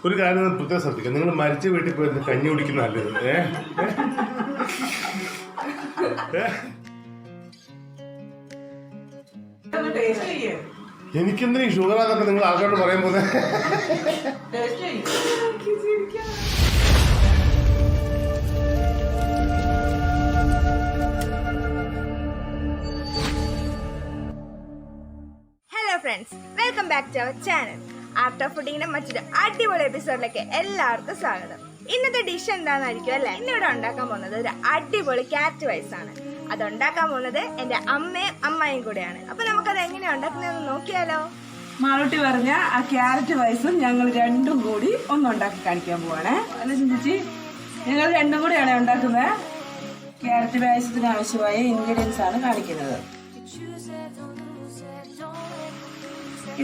ഒരു കാര്യം പ്രത്യേകം ശ്രദ്ധിക്കുക, നിങ്ങൾ മരിച്ച വീട്ടിൽ പോയി കഞ്ഞി കുടിക്കുന്ന നല്ലത്. എനിക്കെന്തിനും ഷുഗർ ആണെന്നൊക്കെ നിങ്ങൾ ആൾക്കാരോട് പറയാൻ പോലെ. Hello friends, welcome back to our channel. Art of ഫുഡിങ്ങിന്റെ മറ്റൊരു അടിപൊളി എപ്പിസോഡിലേക്ക് എല്ലാവർക്കും സ്വാഗതം. ഇന്നത്തെ ഡിഷ് എന്താണെന്നായിരിക്കും അല്ലേ? ഇന്നിവിടെ ഉണ്ടാക്കാൻ പോകുന്നത് ഒരു അടിപൊളി ക്യാരറ്റ് റൈസ് ആണ്. അത് ഉണ്ടാക്കാൻ പോകുന്നത് എന്റെ അമ്മയും അമ്മായും കൂടെയാണ്. അപ്പൊ നമുക്കത് എങ്ങനെയാണ് ഉണ്ടാക്കുന്നതെന്ന് നോക്കിയാലോ? മാളൂട്ടി പറഞ്ഞ ആ ക്യാരറ്റ് റൈസും ഞങ്ങൾ രണ്ടും കൂടി ഒന്നുണ്ടാക്കി കാണിക്കാൻ പോവാണേ. അല്ല ചിന്തിച്ച്, ഞങ്ങൾ രണ്ടും കൂടിയാണ് ഉണ്ടാക്കുന്നത്. ക്യാരറ്റ് റൈസത്തിന് ആവശ്യമായ ഇൻഗ്രീഡിയൻസ് ആണ് കാണിക്കുന്നത്.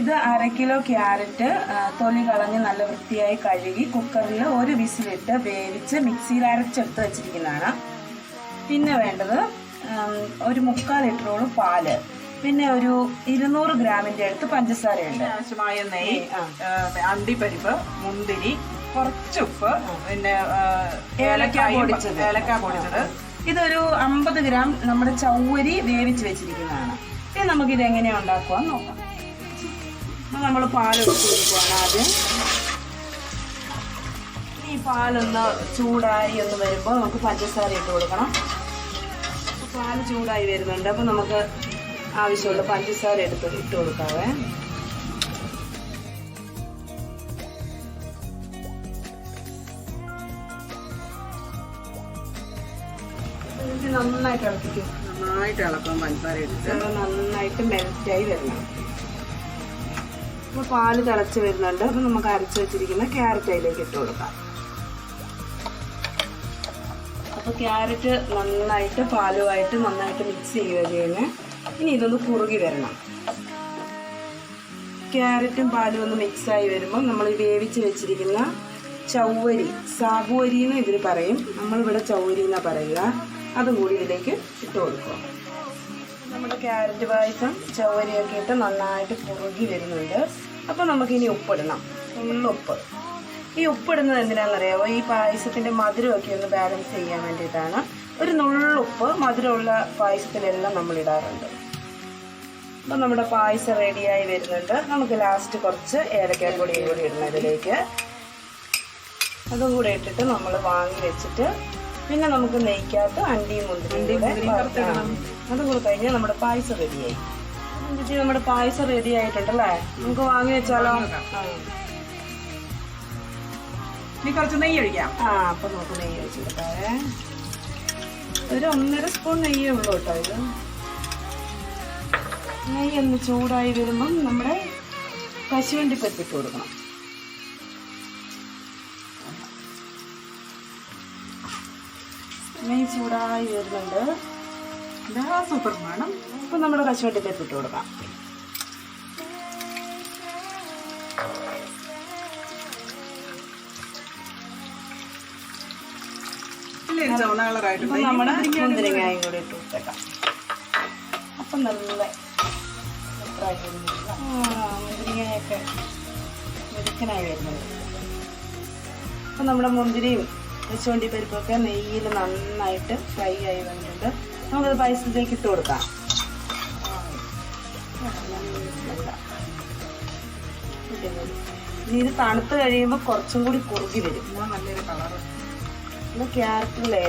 ഇത് 1/2 കിലോ ക്യാരറ്റ് തൊലി കളഞ്ഞ് നല്ല വൃത്തിയായി കഴുകി കുക്കറിൽ ഒരു വിസിലിട്ട് വേവിച്ച് മിക്സിയിൽ അരച്ചെടുത്ത് വെച്ചിരിക്കുന്നതാണ്. പിന്നെ വേണ്ടത് ഒരു 3/4 ലിറ്ററോളം പാല്, പിന്നെ ഒരു 200 ഗ്രാമിന്റെ അടുത്ത് പഞ്ചസാരയുണ്ട്. ആവശ്യമായ നെയ്യ്, അണ്ടിപ്പരിപ്പ്, മുന്തിരി, കുറച്ചുപ്പ്, പിന്നെ ഏലക്ക പൊടിച്ചത്. ഇതൊരു 50 ഗ്രാം നമ്മുടെ ചൗവരി വേവിച്ച് വെച്ചിരിക്കുന്നതാണ്. ഇനി നമുക്കിത് എങ്ങനെയാ ഉണ്ടാക്കുവാന്ന് നോക്കാം. നമ്മൾ പാലൊഴിച്ച് കൊടുക്കുവാണ് ആദ്യം. ഈ പാലൊന്ന് ചൂടായി ഒന്ന് വരുമ്പോൾ നമുക്ക് പഞ്ചസാര ഇട്ട് കൊടുക്കണം. പാല് ചൂടായി വരുന്നുണ്ട്, അപ്പം നമുക്ക് ആവശ്യമുള്ള പഞ്ചസാര ഇട്ട് കൊടുക്കാവേ. നന്നായിട്ട് ഇളക്കിക്കും. നന്നായിട്ട് ഇളക്കാം. പഞ്ചസാര ഇട്ടിട്ട് നന്നായിട്ട് മെൽറ്റായി വരണം. അപ്പോൾ പാല് തിളച്ച് വരുന്നുണ്ട്. അപ്പം നമുക്ക് അരച്ച് വെച്ചിരിക്കുന്ന ക്യാരറ്റ് അതിലേക്ക് ഇട്ട് കൊടുക്കാം. അപ്പോൾ ക്യാരറ്റ് നന്നായിട്ട് പാലുമായിട്ട് നന്നായിട്ട് മിക്സ് ചെയ്യുക ചെയ്യുന്നത്. ഇനി ഇതൊന്ന് കുറുകി വരണം. ക്യാരറ്റും പാലും ഒന്ന് മിക്സായി വരുമ്പോൾ നമ്മൾ വേവിച്ച് വെച്ചിരിക്കുന്ന ചൗവരി, സാബുവരി എന്ന് ഇവർ പറയും, നമ്മളിവിടെ ചൗവരി എന്നാണ് പറയുക, അതും കൂടി ഇതിലേക്ക് ഇട്ട് കൊടുക്കുക. നമ്മുടെ ക്യാരറ്റ് പായസം ചവരിയൊക്കെ ഇട്ട് നന്നായിട്ട് കുറുകി വരുന്നുണ്ട്. അപ്പോൾ നമുക്കിനി ഉപ്പിടണം, ഉപ്പ്. ഈ ഉപ്പിടുന്നത് എന്തിനാണെന്നറിയാമോ? ഈ പായസത്തിൻ്റെ മധുരമൊക്കെ ഒന്ന് ബാലൻസ് ചെയ്യാൻ വേണ്ടിയിട്ടാണ്. ഒരു നുള്ളുപ്പ് മധുരമുള്ള പായസത്തിലെല്ലാം നമ്മൾ ഇടാറുണ്ട്. അപ്പോൾ നമ്മുടെ പായസം റെഡിയായി വരുന്നുണ്ട്. നമുക്ക് ലാസ്റ്റ് കുറച്ച് ഏലക്കാപ്പൊടിയും കൂടി ഇടണം ഇതിലേക്ക്. അതും കൂടെ ഇട്ടിട്ട് നമ്മൾ വാങ്ങി വെച്ചിട്ട് പിന്നെ നമുക്ക് നെയ്ക്കകത്ത് അണ്ടിയും മുന്തിരിയും അതും കൂടെ കഴിഞ്ഞാൽ നമ്മുടെ പായസം റെഡിയായി. എന്നിട്ട് നമ്മുടെ പായസം റെഡി ആയിട്ടുണ്ടല്ലേ, നമുക്ക് വാങ്ങി വെച്ചാലോ? ഇനി കുറച്ച് നെയ്യ് ഒഴിക്കാം. അപ്പൊ നമുക്ക് നെയ്യ് ഒഴിച്ച് കൊടുക്കാവേ. ഒരു 1.5 സ്പൂൺ നെയ്യേ ഉള്ളൂ കേട്ടോ. ഇത് നെയ്യ് ഒന്ന് ചൂടായി വരുമ്പം നമ്മുടെ കശുവണ്ടി പരിപ്പിട്ട് കൊടുക്കണം. നെയ്യ് ചൂടായി വരുന്നുണ്ട്. സൂപ്പർ വേണം. അപ്പം നമ്മുടെ കശുവണ്ടി പരിപ്പ് ഇട്ട് കൊടുക്കാം. അപ്പം നമ്മുടെ മുന്തിരിങ്ങായും കൂടി ഇട്ട് കൊടുത്തേക്കാം. അപ്പം നല്ല മുന്തിരിങ്ങയൊക്കെ വെളുക്കനായി വരുന്നുണ്ട്. അപ്പം നമ്മുടെ മുന്തിരിയും കശുവണ്ടി പരിപ്പൊക്കെ നെയ്യിൽ നന്നായിട്ട് ഫ്രൈ ആയി വന്നിട്ടുണ്ട്. നമുക്കത് പായസത്തിലേക്ക് ഇട്ട് കൊടുക്കാം. ഇനി ഇത് തണുത്ത് കഴിയുമ്പോൾ കുറച്ചും കൂടി കുറുകി വരും. നല്ലൊരു കളറ്. പിന്നെ ക്യാരറ്റിലെ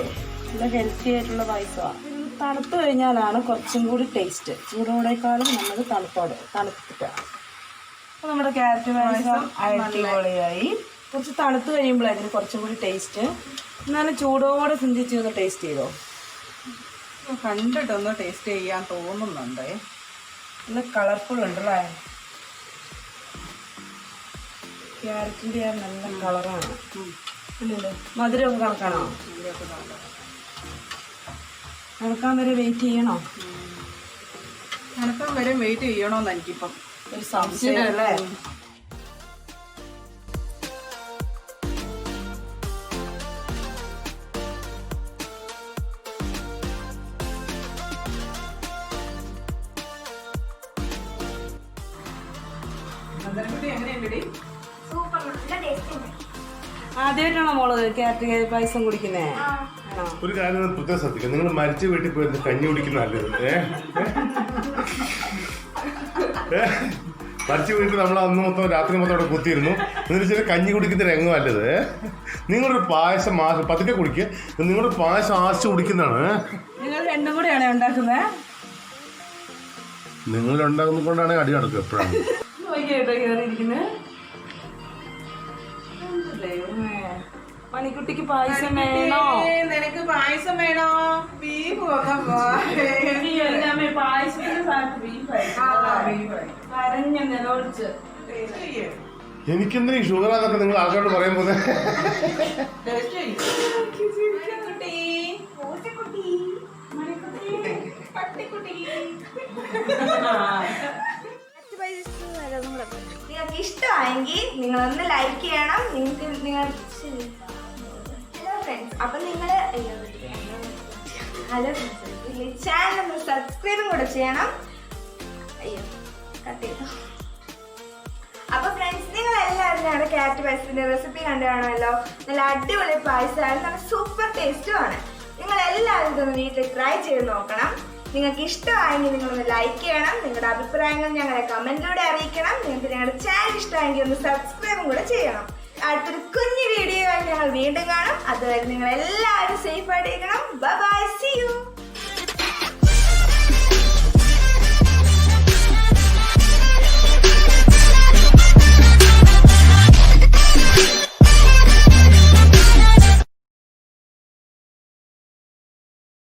നല്ല ഹെൽത്തി ആയിട്ടുള്ള പായസമാണ്. തണുത്ത് കഴിഞ്ഞാലാണ് കുറച്ചും കൂടി ടേസ്റ്റ്. ചൂടോടേക്കാളും നമ്മൾ തണുത്തിട്ടാണ്. അപ്പോൾ നമ്മുടെ ക്യാരറ്റ് പായസം അടിപൊളിയായി. കുറച്ച് തണുത്ത് കഴിയുമ്പോഴായിരുന്നു കുറച്ചും കൂടി ടേസ്റ്റ്. എന്നാലും ചൂടോടെ ചിന്തിച്ച് ഒന്ന് ടേസ്റ്റ് ചെയ്തോ. കണ്ടിട്ടൊന്ന് ടേസ്റ്റ് ചെയ്യാൻ തോന്നുന്നുണ്ട്. നല്ല കളർഫുൾ ഉണ്ടല്ലേ? ക്യാരറ്റിൻ്റെ നല്ല കളറാണ്. ഇല്ലല്ലോ, മധുരമൊക്കെ കണക്കാണോ? കണക്കാൻ വരെ വെയിറ്റ് ചെയ്യണോ? കണക്കാൻ വരെ വെയിറ്റ് ചെയ്യണമെന്ന് എനിക്കിപ്പം ഒരു സംശയം അല്ലേ? എങ്ങനെയുണ്ടടി? സൂപ്പർ നല്ല ടേസ്റ്റ് ഉണ്ട്. ആദ്യമായിട്ടാണോ മോള് ക്യാരറ്റ് പായസം കുടിക്കുന്നേ? ആണോ? ഒരു കാര്യം പ്രത്യേകം ശ്രദ്ധിക്കുക, നിങ്ങൾ മരിച്ച വീട്ടിൽ പോയി കഞ്ഞി കുടിക്കുന്ന നല്ലത്. മരിച്ച വീട്ടിൽ നമ്മൾ അന്ന് മൊത്തം രാത്രി മൊത്തം അവിടെ കുത്തിയിരുന്നു. എന്നിട്ട് ചില കഞ്ഞി കുടിക്കുന്ന രംഗം നല്ലത്. നിങ്ങളൊരു പായസം പതുക്കെ കുടിക്കുക. നിങ്ങളൊരു പായസം ആശിച്ച് കുടിക്കുന്നതാണ്. നിങ്ങൾ രണ്ടും കൂടെയാണോ ഉണ്ടാക്കുന്നത്? നിങ്ങൾ ഉണ്ടാകുന്നത് കൊണ്ടാണ് അടി നടക്കുക എപ്പോഴാണ്. നോക്കിയായിട്ടോ കയറിയിരിക്കുന്നത്. മണിക്കുട്ടിക്ക് പായസം വേണോ? നിനക്ക് പായസം വേണോ? ബീഫ് കരഞ്ഞ നിലവിളിച്ച്. എനിക്കെന്തിനാ ഈ ഷുഗറാന്നൊക്കെ നിങ്ങൾ ആൾക്കാരോട് പറയാൻ പോകുന്നത്? നിങ്ങൾക്ക് ഇഷ്ടമായെങ്കിൽ നിങ്ങളൊന്ന് ലൈക്ക് ചെയ്യണം. നിങ്ങൾ ഹലോ ഫ്രണ്ട്സ്, അപ്പൊ നിങ്ങള് ഹലോ ചാനൽ ഒന്ന് സബ്സ്ക്രൈബും കൂടെ ചെയ്യണം. അയ്യോ കട്ട് ചെയ്തു. അപ്പൊ ഫ്രണ്ട്സ്, നിങ്ങൾ എല്ലാവരും ഞങ്ങളുടെ ക്യാരറ്റ് പായസത്തിന്റെ റെസിപ്പി കണ്ടു കാണുമല്ലോ. നല്ല അടിപൊളി പായസമാണ്, നല്ല സൂപ്പർ ടേസ്റ്റുമാണ്. നിങ്ങൾ എല്ലാവരും ഇതൊന്ന് വീട്ടിൽ ട്രൈ ചെയ്ത് നോക്കണം. നിങ്ങൾക്ക് ഇഷ്ടമായെങ്കിൽ നിങ്ങളൊന്ന് ലൈക്ക് ചെയ്യണം. നിങ്ങളുടെ അഭിപ്രായങ്ങൾ ഞങ്ങളെ കമന്റിലൂടെ അറിയിക്കണം. നിങ്ങൾക്ക് ഞങ്ങളുടെ ചാനൽ ഇഷ്ടമായെങ്കിൽ ഒന്ന് സബ്സ്ക്രൈബും കൂടെ ചെയ്യണം. അടുത്തൊരു കുഞ്ഞു വീഡിയോ ആയി ഞങ്ങൾ വീണ്ടും കാണും. അതുവരെ നിങ്ങൾ എല്ലാവരും സേഫ് ആയിട്ടിരിക്കണം. Bye bye, see U.